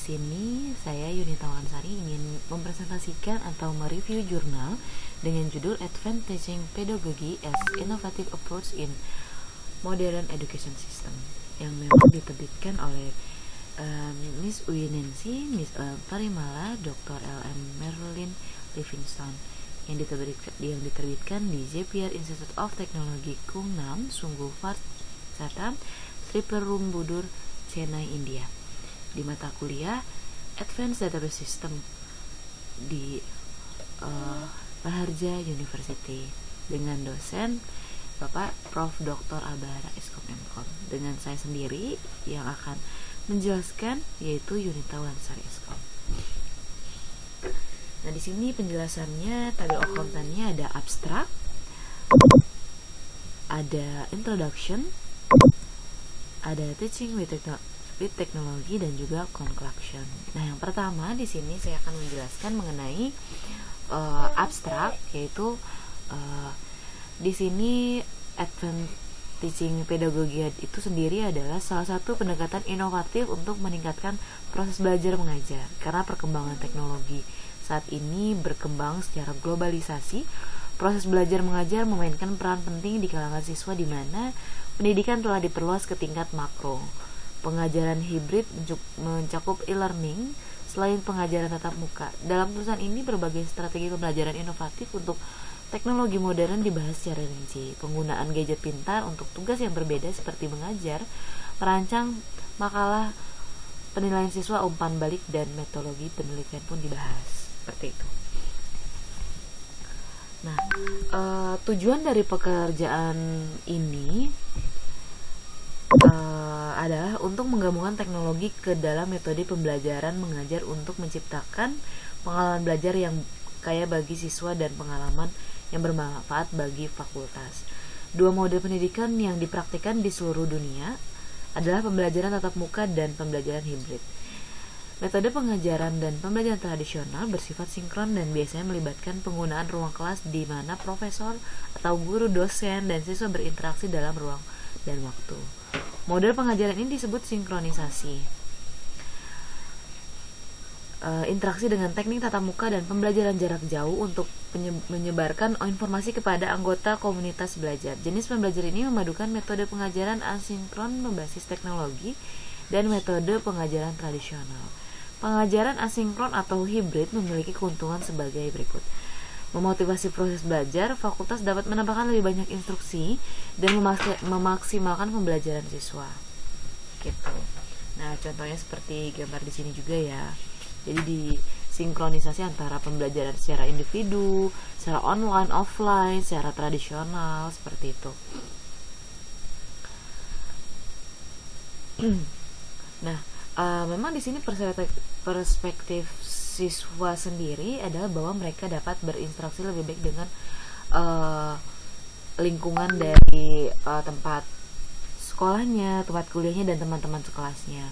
sini saya Yunita Wansari ingin mempresentasikan atau mereview jurnal dengan judul Advanced Teaching Pedagogy as Innovative Approach in Modern Education System yang memang diterbitkan oleh Miss Uy Nancy, Miss Parimala, Dr. L.M. Merlin Livingston yang diterbitkan di Zapier Institute of Technology Kungnam, Sungguh Satam, Sriperumbudur, Chennai, India, di mata kuliah Advanced Database System di Raharja University dengan dosen Bapak Prof. Dr. Abhara Eskom MKom, dengan saya sendiri yang akan menjelaskan yaitu Yunita Wansari Eskom. Nah, di sini penjelasannya, tabel kontennya ada abstrak, ada introduction, ada teaching with technology, dan juga conclusion. Nah, yang pertama di sini saya akan menjelaskan mengenai abstrak, yaitu di sini Advanced Teaching Pedagogy itu sendiri adalah salah satu pendekatan inovatif untuk meningkatkan proses belajar mengajar karena perkembangan teknologi saat ini berkembang secara globalisasi. Proses belajar mengajar memainkan peran penting di kalangan siswa di mana pendidikan telah diperluas ke tingkat makro. Pengajaran hibrid mencakup e-learning selain pengajaran tatap muka. Dalam tulisan ini berbagai strategi pembelajaran inovatif untuk teknologi modern dibahas secara rinci. Penggunaan gadget pintar untuk tugas yang berbeda seperti mengajar, merancang makalah penilaian siswa, umpan balik, dan metodologi penelitian pun dibahas. Seperti itu. Nah, tujuan dari pekerjaan ini adalah untuk menggabungkan teknologi ke dalam metode pembelajaran mengajar untuk menciptakan pengalaman belajar yang kaya bagi siswa dan pengalaman yang bermanfaat bagi fakultas. Dua mode pendidikan yang dipraktikkan di seluruh dunia adalah pembelajaran tatap muka dan pembelajaran hibrid. Metode pengajaran dan pembelajaran tradisional bersifat sinkron dan biasanya melibatkan penggunaan ruang kelas di mana profesor atau guru, dosen, dan siswa berinteraksi dalam ruang dan waktu. Model pengajaran ini disebut sinkronisasi. Interaksi dengan teknik tatap muka dan pembelajaran jarak jauh untuk menyebarkan informasi kepada anggota komunitas belajar. Jenis pembelajaran ini memadukan metode pengajaran asinkron berbasis teknologi dan metode pengajaran tradisional. Pengajaran asinkron atau hibrid memiliki keuntungan sebagai berikut. Memotivasi proses belajar, fakultas dapat menambahkan lebih banyak instruksi dan memaksimalkan pembelajaran siswa. Gitu. Nah, contohnya seperti gambar di sini juga ya. Jadi disinkronisasi antara pembelajaran secara individu, secara online, offline, secara tradisional, seperti itu. Nah, memang di sini perspektif siswa sendiri adalah bahwa mereka dapat berinteraksi lebih baik dengan lingkungan dari tempat sekolahnya, tempat kuliahnya, dan teman-teman sekelasnya.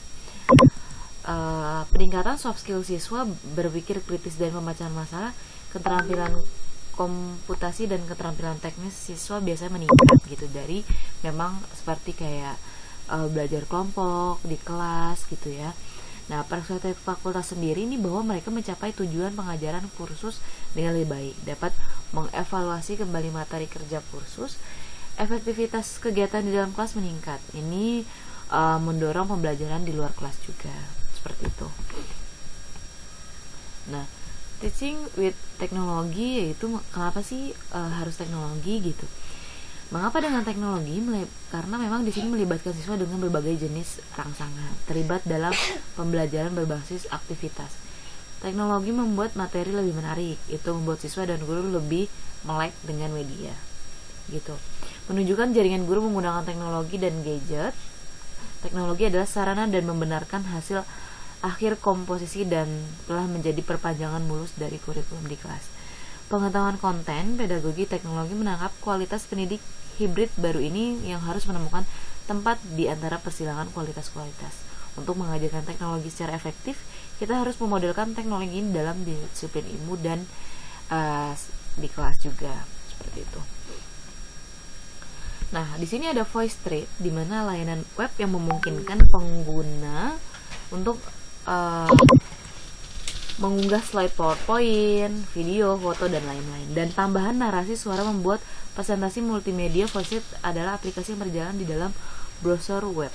Peningkatan soft skill siswa berpikir kritis dan pemecahan masalah, keterampilan komputasi dan keterampilan teknis siswa biasanya meningkat gitu dari memang seperti kayak belajar kelompok di kelas gitu ya. Nah, perspektif fakultas sendiri ini bahwa mereka mencapai tujuan pengajaran kursus dengan lebih baik, dapat mengevaluasi kembali materi kerja kursus, efektivitas kegiatan di dalam kelas meningkat. Ini mendorong pembelajaran di luar kelas juga. Seperti itu. Nah, teaching with technology yaitu kenapa sih harus teknologi gitu? Mengapa dengan teknologi? Karena memang di sini melibatkan siswa dengan berbagai jenis rangsangan, terlibat dalam pembelajaran berbasis aktivitas. Teknologi membuat materi lebih menarik, itu membuat siswa dan guru lebih melek dengan media. Gitu. Menunjukkan jaringan guru menggunakan teknologi dan gadget. Teknologi adalah sarana dan membenarkan hasil akhir komposisi dan telah menjadi perpanjangan mulus dari kurikulum di kelas. Pengetahuan konten, pedagogi, teknologi menangkap kualitas pendidik hibrid baru ini yang harus menemukan tempat di antara persilangan kualitas-kualitas. Untuk mengajarkan teknologi secara efektif, kita harus memodelkan teknologi ini dalam disiplin ilmu dan di kelas juga. Seperti itu. Nah, di sini ada Voice Trade, di mana layanan web yang memungkinkan pengguna untuk mengunggah slide PowerPoint, video, foto, dan lain-lain. Dan tambahan narasi suara membuat presentasi multimedia Voiceit adalah aplikasi yang berjalan di dalam browser web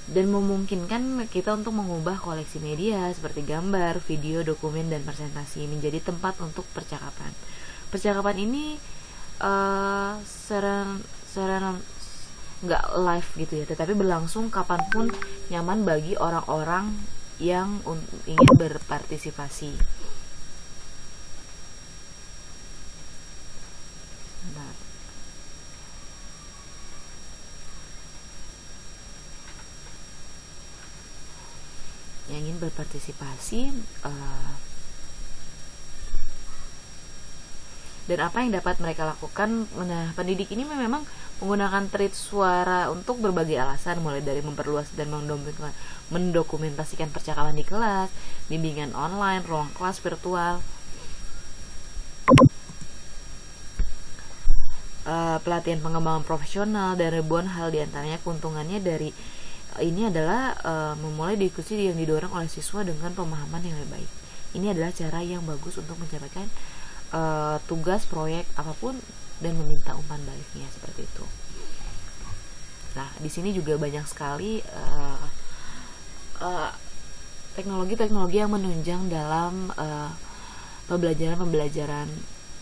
dan memungkinkan kita untuk mengubah koleksi media seperti gambar, video, dokumen, dan presentasi menjadi tempat untuk percakapan. Percakapan ini nggak live gitu ya, tetapi berlangsung kapanpun nyaman bagi orang-orang yang ingin berpartisipasi. Bentar. Yang ingin berpartisipasi dan apa yang dapat mereka lakukan. Nah, pendidik ini memang menggunakan treat suara untuk berbagai alasan, mulai dari memperluas dan mendokumentasikan percakapan di kelas, bimbingan online, ruang kelas virtual, pelatihan pengembangan profesional, dan ribuan hal. Diantaranya keuntungannya dari ini adalah memulai diskusi yang didorong oleh siswa dengan pemahaman yang lebih baik. Ini adalah cara yang bagus untuk mencapai tugas, proyek, apapun, dan meminta umpan baliknya seperti itu. Nah, di sini juga banyak sekali teknologi-teknologi yang menunjang dalam pembelajaran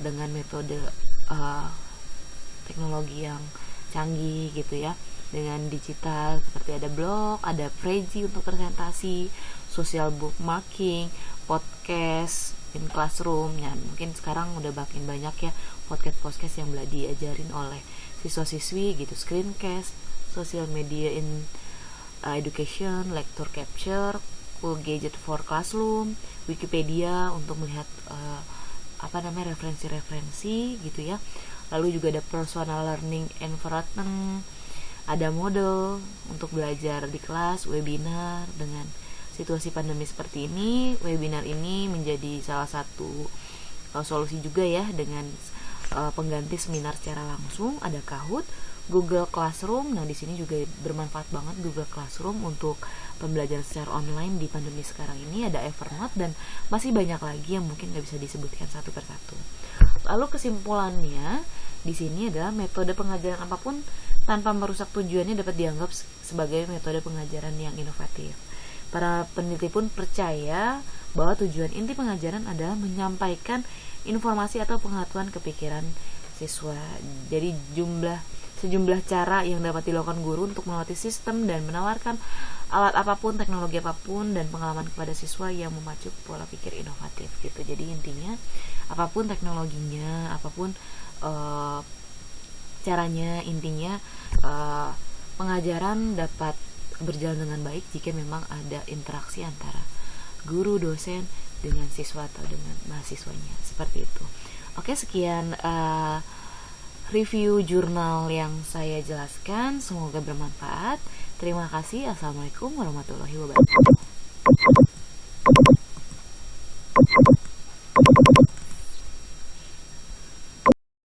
dengan metode teknologi yang canggih gitu ya, dengan digital seperti ada blog, ada Prezi untuk presentasi, social bookmarking, podcast in classroom. Ya, mungkin sekarang udah makin banyak ya podcast yang diajarin oleh siswa-siswi gitu, screencast, social media in education, lecture capture, cool gadget for classroom, Wikipedia untuk melihat referensi-referensi gitu ya. Lalu juga ada personal learning environment, ada model untuk belajar di kelas, webinar. Dengan situasi pandemi seperti ini, webinar ini menjadi salah satu solusi juga ya, dengan pengganti seminar secara langsung. Ada Kahoot, Google Classroom. Nah, di sini juga bermanfaat banget Google Classroom untuk pembelajaran secara online di pandemi sekarang ini. Ada Evernote dan masih banyak lagi yang mungkin nggak bisa disebutkan satu persatu. Lalu kesimpulannya di sini adalah metode pengajaran apapun tanpa merusak tujuannya dapat dianggap sebagai metode pengajaran yang inovatif. Para peneliti pun percaya bahwa tujuan inti pengajaran adalah menyampaikan informasi atau pengetahuan ke pikiran siswa. Jadi sejumlah cara yang dapat dilakukan guru untuk melatih sistem dan menawarkan alat apapun, teknologi apapun, dan pengalaman kepada siswa yang memacu pola pikir inovatif gitu. Jadi intinya apapun teknologinya, apapun caranya, intinya pengajaran dapat berjalan dengan baik jika memang ada interaksi antara guru, dosen dengan siswa atau dengan mahasiswanya, seperti itu. Oke, sekian review jurnal yang saya jelaskan, semoga bermanfaat. Terima kasih. Assalamualaikum warahmatullahi wabarakatuh.